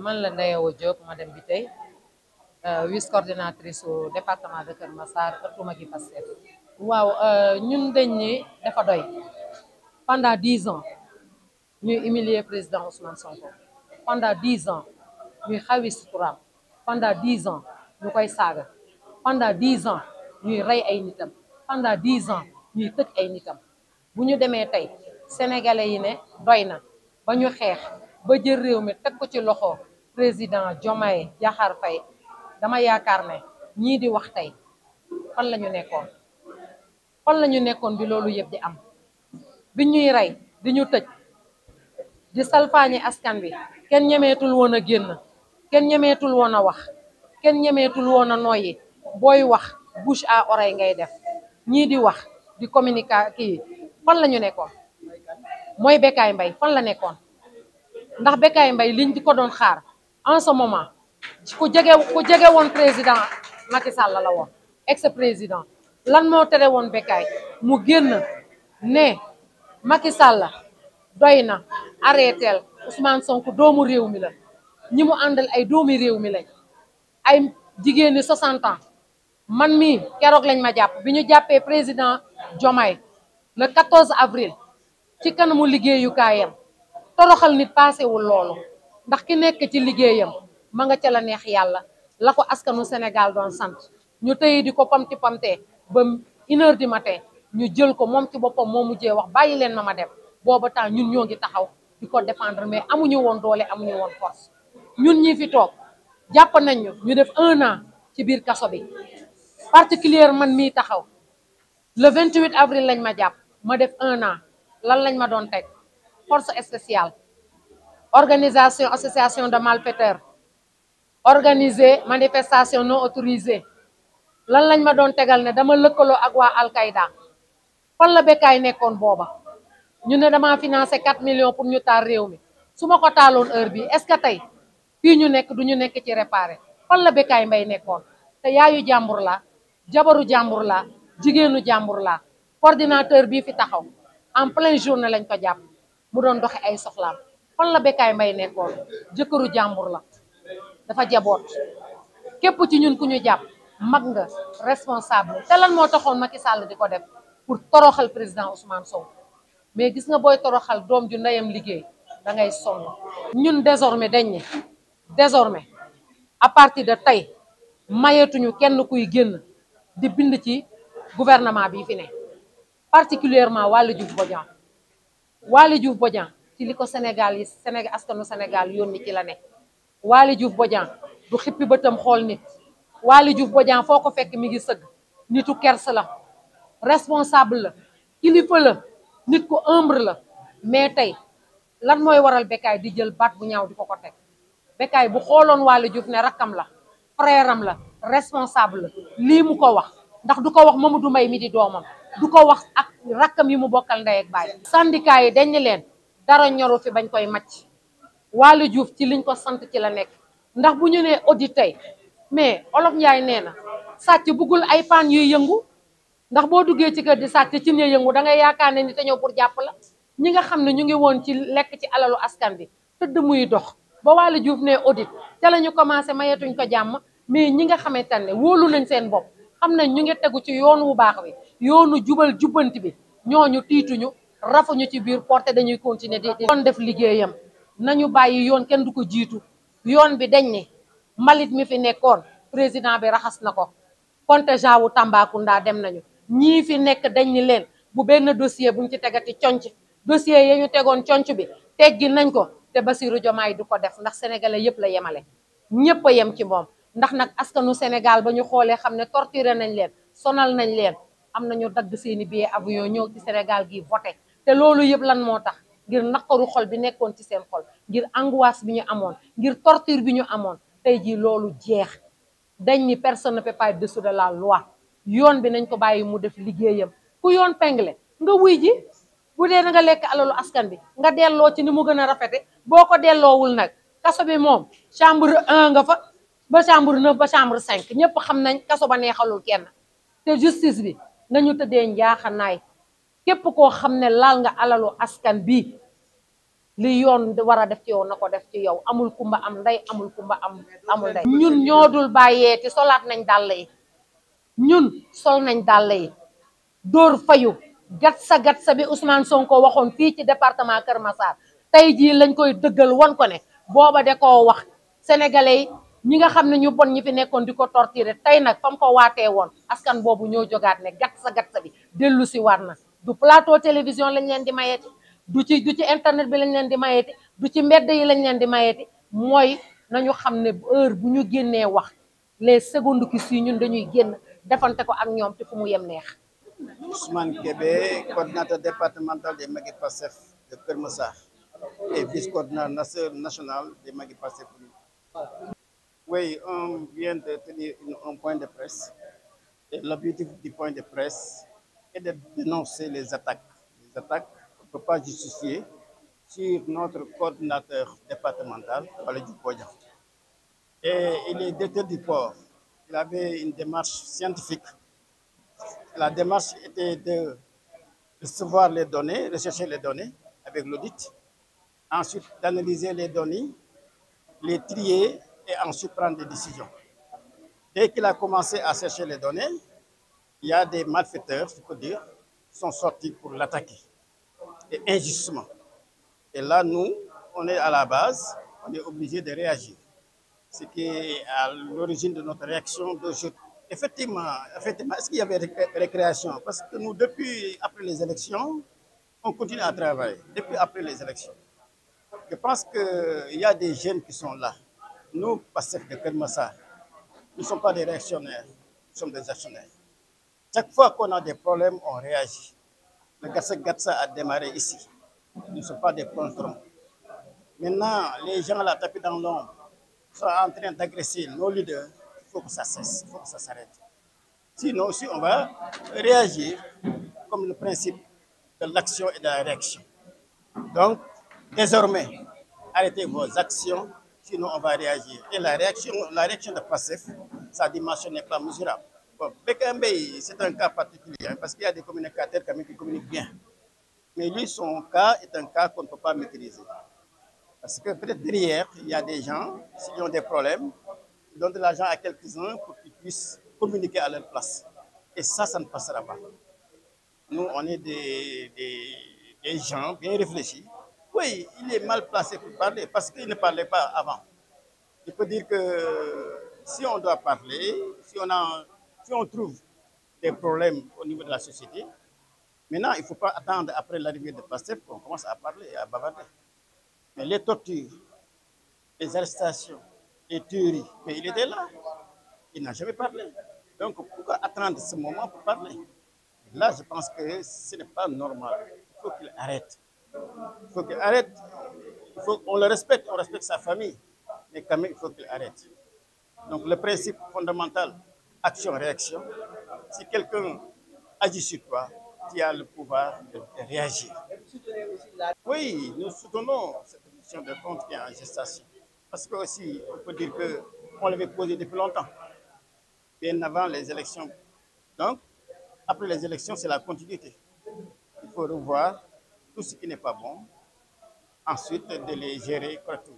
man la Ndeye Awa Diop madame Biteye vice coordinatrice au département de Kër Massar ëttu Magui Pastef. waaw ñun dañ ni dafa doy pendant 10 ans ñuy humilier président Ousmane Sonko, pendant 10 ans ñuy xawi suturaam, pendant 10 ans ñu koy saaga, pendant 10 ans ñuy rey ay nitam, pendant 10 ans ñuy tëj ay nitam. bu ñu demee tey sénégalais yi ne doy na ba ñu xeex ba jël réew mi teg ko ci loxo président Diomaye Diakhar Faye, dama yaakaar ne ñii di wax tey fan la ñu nekkoon bi loolu yëpp di am. bi ñuy rey di ñu tëj di salfaañi askan bi kenn ñemeetul woon a génn, kenn ñemeetul woon a wax, kenn ñemeetul woon a noyyi. booy wax bouche à oreille ngay def. ñii di wax di communiquer kii fan la ñu nekkoon mooy Bécaye Mbaye fan la nekkoon. ndax Bécaye Mbaye liñ di ko doon xaar en ce moment ku jege woon président Macky Sall la woon, ex président. lan moo tere woon Bécaye mu génn ne Macky Sall doy na arrêtel Ousmane Sonko doomu réew mi la, ñi mu àndal ay doomi réew mi lañ, ay jigéeni 60 ans. man mii keroog lañ ma jàpp bi ñu jàppee président Diomaye le 14 avril ci kanamu liggéeyukaayam. toroxal nit paasewul loolu, ndax ki nekk ci liggéeyam ma nga ca la neex yàlla la ko askanu Sénégal doon sant. ñu tey di ko pamti pamtee ba 1h du matin ñu jël ko moom ci boppam moo mujjee wax bàyyi leen ma dem. booba temps ñun ñoo ngi taxaw di ko défendre mais amuñu woon doole, amuñu woon force. ñun ñi fi toog jàpp nañ ñu def 1 an ci biir kaso bi. particulier man mii taxaw le 28 avril lañ ma jàpp ma def 1 an. lan lañ ma doon teg? force spéciale, organisation association de malfaiteurs, organiser manifestation non autorisée. lan lañ ma doon tegal ne dama lëkkaloo ak waa Al-Qaïda. fan la Bécaye nekkoon booba? ñu ne dama financé 4 millions pour ñu taal réew mi. su ma ko taaloon heure bi est-ce que tey fii ñu nekk du ñu nekk ci réparé? fan la Bécaye Mbaye nekkoon? te yaayu jàmbur la, jabaru jàmbur la, jigéenu jàmbur la. coordinateur bii fi taxaw en pleine journée lañ ko jàpp mu doon doxe ay soxlaam. fan la Bécaye Mbaye nekkoon? jëkkëru jàmbur la, dafa jaboot. képp ci ñun ku ñu jàpp mag nga, responsable. te lan moo taxoon Macky Sall di ko def? pour toroxal président Ousmane Sonko. mais gis nga booy toroxal doom ju ndeyam liggéey da ngay sonn. ñun désormais dañ ne désormais à partir de tey mayetuñu kenn kuy génn di bind ci gouvernement bi fi ne, particulièrement Waly Diouf Bodian ci li ko Sénégal askanu Sénégal yónni ci la ne. Waly Diouf Bodian du xippi bëtam xool nit. Waly Diouf Bodian foo ko fekk mi ngi sëgg. nitu kers la, responsable la, kilifa la, nit ku humble la. mais tey lan mooy waral Bécaye di jël baat bu ñaaw di ko teg? Bécaye bu xooloon Waly Diouf ne rakkam la, frère am la, responsable la, lii mu ko wax. ndax du ko wax Mamadou Mbaye mi di doomam, du ko wax ak rakkam yi mu bokkal ndey ak baay. syndicat yi dañ leen dara ñoru fi bañ koy màcc. Waly Diouf ci liñ ko sant ci la nekk. ndax bu ñu nee audit tey mais Olof Njaay nee na sàcc buggul ay paan yuy yëngu. ndax boo duggee ci kër di sàcc ci ne yëngu da ngay yaakaar ne ni te ñëw pour jàpp la. ñi nga xam ne ñu ngi woon ci lekk ci alalu askan bi tëdd muy dox ba Waly Diouf ne audit te la ñu commencé mayetuñ ko jàmm. mais ñi nga xamante ne wóolu nañ seen bopp xam nañ ñu ngi tegu ci yoon wu baax bi, yoonu jubal jubbanti bi, ñooñu tiituñu rafuñu ci biir porte dañuy continuer di yoon def liggéeyam. nañu bàyyi yoon kenn du ko jiitu. yoon bi dañ ne mbalit mi fi nekkoon président bi raxas na ko. contingent wu Tambacounda dem nañu. ñii fi nekk dañ ni leen bu benn dossier buñ ci tegati conc. dossier ya ñu tegoon conc bi teggi nañ ko. te Bassirou Diomaye du ko def ndax sénégalais yëpp la yemale. ñëpp a yem ci moom. ndax nag askanu Sénégal ba ñu xoolee xam ne torturé nañ leen, sonal nañ leen, am nañu dagg seeni billet avion ñëw ci Sénégal gi voté. te loolu yëpp lan moo tax? ngir naqaru xol bi nekkoon ci seen xol, ngir angoisse bi ñu amoon, ngir torture bi ñu amoon. tey jii loolu jeex. dañ ni personne ne peut pas être dessous de la loi. yoon bi nañ ko bàyyi mu def liggéeyam. ku yoon pengle nga wuy ji. bu dee na nga lekk alalu askan bi nga delloo ci ni mu gën a rafete. boo ko delloowul nag kaso bi moom chambre 1 nga fa ba chambre 9 ba chambre 5 ñëpp xam nañ kaso ba neexalul kenn. te justice bi nañu tëddee njaaxanaay. képp koo xam ne laal nga alalu askan bi li yoon war a def ci yow na ko def ci yow amul kumba am ndey amul kumba amul ndey. ñun ñoo dul bàyyeeti solaat nañ dàll yi ñun sol nañ dàll yi dóor fayu gatsa bi Ousmane Sonko waxoon fii ci département Kër Massar tey jii lañ koy dëggal wan ko ne booba de koo wax sénégalais yi ñi nga xam ne ñu bon ñi fi nekkoon di ko torturer tey nag fam ko waatee woon askan boobu ñoo jogaat ne gatsa bi dellu si waat na du plateau télévision lañ leen di mayeeti du ci internet bi lañ leen di mayeeti du ci mbedd yi lañ leen di mayeeti mooy nañu xam ne heure bu ñu génnee wax les secondes qui suivent ñun dañuy génn defante ko ak ñoom te fu mu yem neex. Ousmane Kébé, coordinateur départemental des Magui Pastef de Keur Massar et vice-coordinateur national des Magui Pastef. Oui, on vient de tenir un point de presse et l'objectif du point de presse est de dénoncer les attaques. Les attaques qu'on ne peut pas justifier sur notre coordinateur départemental, Waly Diouf Bodian. Et il est directeur du port. Il avait une démarche scientifique. La démarche était de recevoir les données, rechercher les données avec l'audit, ensuite d'analyser les données, les trier et ensuite prendre des décisions. Dès qu'il a commencé à chercher les données, il y a des malfaiteurs, je peux dire, qui sont sortis pour l'attaquer, et injustement. Et là, nous, on est à la base, on est obligé de réagir. Ce qui est à l'origine de notre réaction d'aujourd'hui. Effectivement, est-ce qu'il y avait récréation? Parce que nous, depuis après les élections, on continue à travailler, depuis après les élections. Je pense qu'il y a des jeunes qui sont là. Nous, Pastef de Keur Massar, nous ne sommes pas des réactionnaires, nous sommes des actionnaires. Chaque fois qu'on a des problèmes, on réagit. Le Gatsa a démarré ici. Nous ne sommes pas des poltrons. Maintenant, les gens là tapés dans l'ombre sont en train d'agresser nos leaders. Il faut que ça cesse, il faut que ça s'arrête. Sinon, aussi, on va réagir comme le principe de l'action et de la réaction. Donc, désormais, arrêtez vos actions, sinon on va réagir. Et la réaction de Pastef, sa dimension n'est pas mesurable. Bon, Bekembe, c'est un cas particulier, hein, parce qu'il y a des communicateurs quand même qui communiquent bien. Mais lui, son cas est un cas qu'on ne peut pas maîtriser. Parce que peut-être derrière, il y a des gens, s'ils ont des problèmes, ils donnent de l'argent à quelques-uns pour qu'ils puissent communiquer à leur place. Et ça ne passera pas. Nous, on est des gens bien réfléchis. Oui, il est mal placé pour parler parce qu'il ne parlait pas avant. Il peut dire que si on doit parler, si on trouve des problèmes au niveau de la société, maintenant, il ne faut pas attendre après l'arrivée de Pastef qu'on commence à parler, à bavarder. Mais les tortures, les arrestations, les tueries, mais il était là. Il n'a jamais parlé. Donc, pourquoi attendre ce moment pour parler? Là, je pense que ce n'est pas normal. Il faut qu'il arrête. Il faut qu'il arrête. On le respecte, on respecte sa famille. Mais quand même, il faut qu'il arrête. Donc, le principe fondamental, action-réaction, si quelqu'un agit sur toi, tu as le pouvoir de réagir. Oui, nous soutenons cette mission de compte qui est en gestation. Parce que aussi, on peut dire qu'on l'avait posé depuis longtemps, bien avant les élections. Donc, après les élections, c'est la continuité. Il faut revoir tout ce qui n'est pas bon, ensuite de les gérer correctement.